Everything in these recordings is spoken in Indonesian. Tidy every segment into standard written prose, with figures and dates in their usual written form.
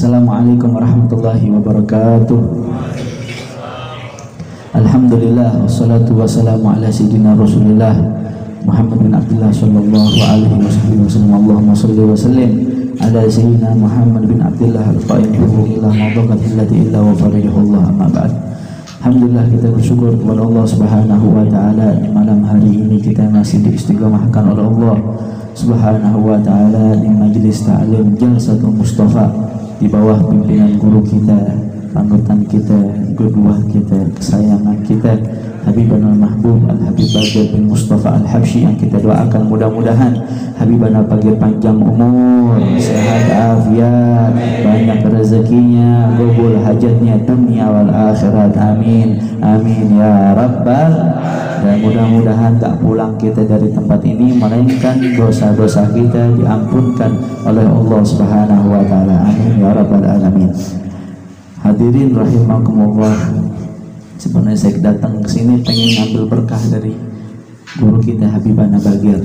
Assalamualaikum warahmatullahi wabarakatuh. Alhamdulillah wassalatu wassalamu ala sayyidina Rasulillah Muhammad bin Abdullah sallallahu alaihi wasallam. Allahumma shalli wa sallim ala sayyidina Muhammad bin Abdullah al-qaim illa madaqat illati illa wa farajahullah, amma ba'd. Alhamdulillah, kita bersyukur kepada Allah Subhanahu wa taala di malam hari ini kita masih diistiqomahkan oleh Allah Subhanahu wa taala di majelis ta'lim Jalsatul Mustafa di bawah pimpinan guru kita, panutan kita, kedua kita, kesayangan kita, Habibana Mahbub Al-Habib Bagir bin Mustafa Al-Habsyi, yang kita doakan mudah-mudahan Habibana Bagir panjang umur, sehat afiat, banyak rezekinya, qabul hajatnya dunia wal akhirat, amin amin ya rabbal. Dan mudah-mudahan tak pulang kita dari tempat ini melainkan dosa-dosa kita diampunkan oleh Allah Subhanahu wa taala, amin ya rabbal alamin. Hadirin rahimakumullah, sebenarnya saya datang ke sini pengen ngambil berkah dari guru kita Habibana Bagir,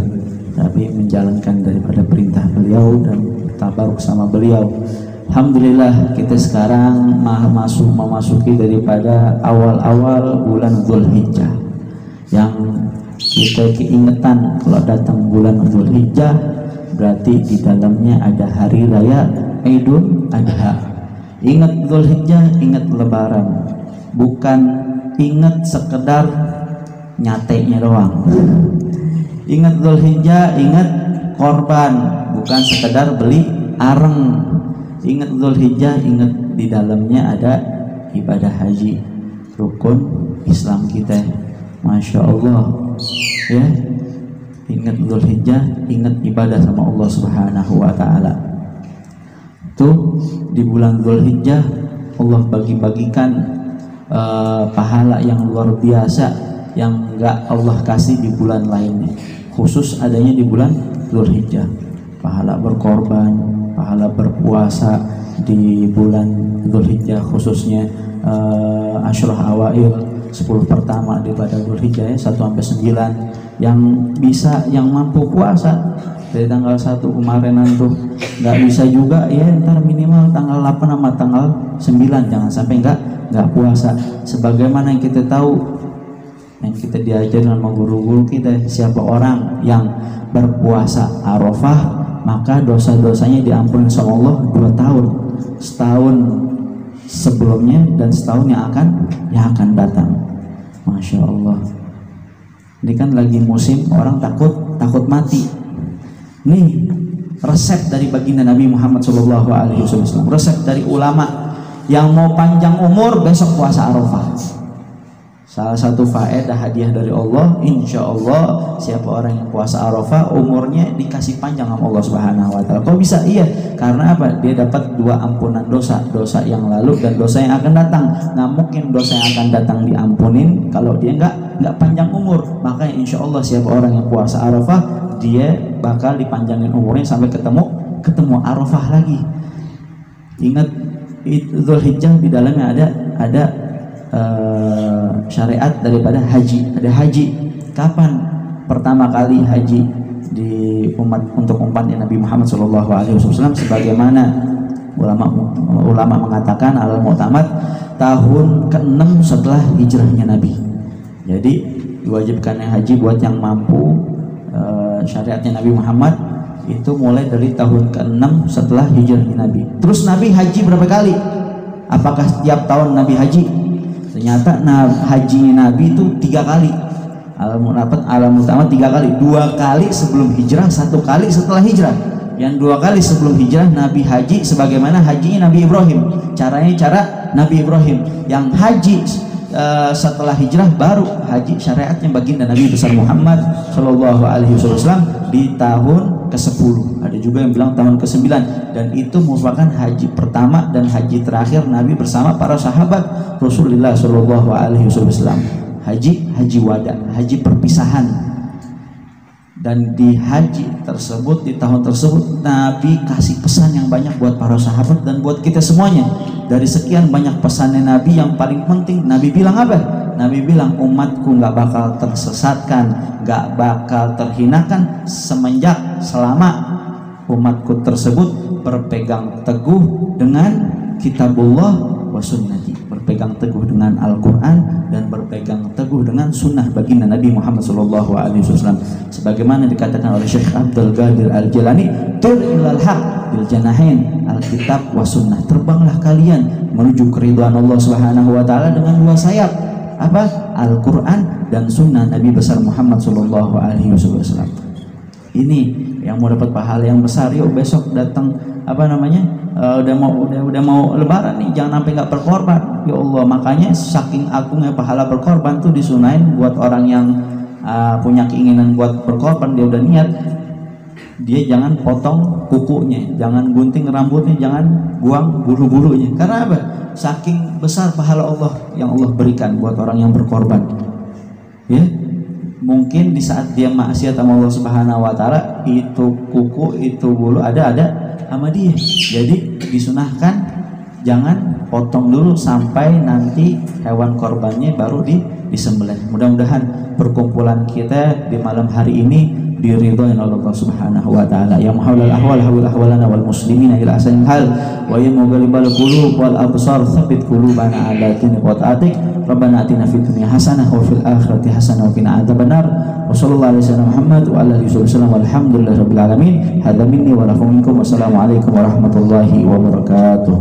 tapi menjalankan daripada perintah beliau dan tabaruk sama beliau. Alhamdulillah, kita sekarang memasuki daripada awal-awal bulan Dzulhijjah, yang kita keingetan kalau datang bulan Dzulhijjah berarti di dalamnya ada hari raya Idul Adha. Ingat Dzulhijjah, ingat lebaran, bukan ingat sekedar nyatenya doang. Ingat Dzulhijjah, ingat korban, bukan sekedar beli areng. Ingat Dzulhijjah, ingat di dalamnya ada ibadah haji, rukun Islam kita. Masya Allah ya, ingat Dzulhijjah, ingat ibadah sama Allah Subhanahu wa ta'ala. Tuh di bulan Dzulhijjah Allah bagi-bagikan pahala yang luar biasa yang enggak Allah kasih di bulan lainnya, khusus adanya di bulan Dzulhijjah. Pahala berkorban, pahala berpuasa di bulan Dzulhijjah, khususnya Asyrah Awail, 10 pertama daripada Dzulhijjah ya, 1 sampai 9. Yang bisa, yang mampu puasa dari tanggal 1 kemarin tuh, nggak bisa juga ya ntar minimal tanggal 8 sama tanggal 9, jangan sampai nggak puasa. Sebagaimana yang kita tahu, yang kita diajarin sama guru-guru kita, siapa orang yang berpuasa Arafah maka dosa-dosanya diampuni sama Allah 2 tahun, setahun sebelumnya dan setahun yang akan datang. Masya Allah, ini kan lagi musim orang takut mati. Nih resep dari baginda Nabi Muhammad SAW, resep dari ulama yang mau panjang umur besok puasa Arafah. Salah satu faedah hadiah dari Allah, insya Allah siapa orang yang puasa Arafah umurnya dikasih panjang sama Allah Subhanahu wa taala. Kok bisa? Iya, karena apa? Dia dapat 2 ampunan dosa, dosa yang lalu dan dosa yang akan datang. Nah, mungkin dosa yang akan datang diampunin kalau dia nggak panjang umur. Maka insya Allah siapa orang yang puasa Arafah dia bakal dipanjangin umurnya sampai ketemu Arafah lagi. Ingat Dzulhijjah di dalamnya ada syariat daripada haji. Ada haji. Kapan pertama kali haji di untuk umatnya Nabi Muhammad SAW? Sebagaimana ulama mengatakan al-mu'tamad tahun ke-6 setelah hijrahnya Nabi. Jadi diwajibkannya haji buat yang mampu. Syariatnya Nabi Muhammad itu mulai dari tahun ke-6 setelah hijrahnya Nabi. Terus Nabi haji berapa kali? Apakah setiap tahun Nabi haji? Ternyata hajinya Nabi itu 3 kali. Al-Mu'tamad 3 kali, 2 kali sebelum hijrah, 1 kali setelah hijrah. Yang 2 kali sebelum hijrah Nabi haji sebagaimana hajinya Nabi Ibrahim. Caranya cara Nabi Ibrahim. Yang haji setelah hijrah baru haji syariatnya baginda Nabi besar Muhammad Shallallahu Alaihi Wasallam di tahun ke-10. Ada juga yang bilang tahun ke-9, dan itu merupakan haji pertama dan haji terakhir Nabi bersama para sahabat Rasulullah Shallallahu Alaihi Wasallam. Haji wada, haji perpisahan. Dan di haji tersebut, di tahun tersebut Nabi kasih pesan yang banyak buat para sahabat dan buat kita semuanya. Dari sekian banyak pesannya Nabi, yang paling penting Nabi bilang apa? Nabi bilang umatku gak bakal tersesatkan, gak bakal terhinakan selama umatku tersebut berpegang teguh dengan kitabullah wa sunnati, berpegang teguh dengan Al-Quran dan berpegang teguh dengan sunnah baginda Nabi Muhammad SAW, sebagaimana dikatakan oleh Syekh Abdul Qadir Al-Jilani, tur ilal haq bil janahin al-kitab wa sunnah, terbanglah kalian menuju keridhaan Allah Subhanahu wa taala dengan dua sayap, apa? Al-Quran dan sunnah Nabi besar Muhammad SAW. Ini yang mau dapat pahala yang besar. Yuk besok datang udah mau lebaran nih, jangan sampai nggak berkorban. Ya Allah, makanya saking agungnya pahala berkorban tuh disunahin buat orang yang punya keinginan buat berkorban, dia udah niat, dia jangan potong kukunya, jangan gunting rambutnya, jangan buang bulu-bulunya. Karena apa? Saking besar pahala Allah yang Allah berikan buat orang yang berkorban. Ya, mungkin di saat dia maksiat sama Allah Subhanahu wa taala, itu kuku, itu bulu ada sama dia. Jadi disunahkan jangan potong dulu sampai nanti hewan korbannya baru disembelih. Mudah-mudahan perkumpulan kita di malam hari ini diridhoin oleh Allah Subhanahu wa taala. Ya muhawwilal ahwal hawil ahwalana wal muslimina ila ahsanil hal wa ya mughalibal qulub wal absar tsabbit qulubana ala dini wa ta'atik. Rabbana atina fid dunya hasanah wa fil akhirati hasanah wa qina adzabannar. Wa sallallahu alaihi wasallam Muhammad wa ala alihi wasallam walhamdulillahirabbil alamin. Hadza minni wa lakum minkum. Wassalamu alaikum warahmatullahi wabarakatuh.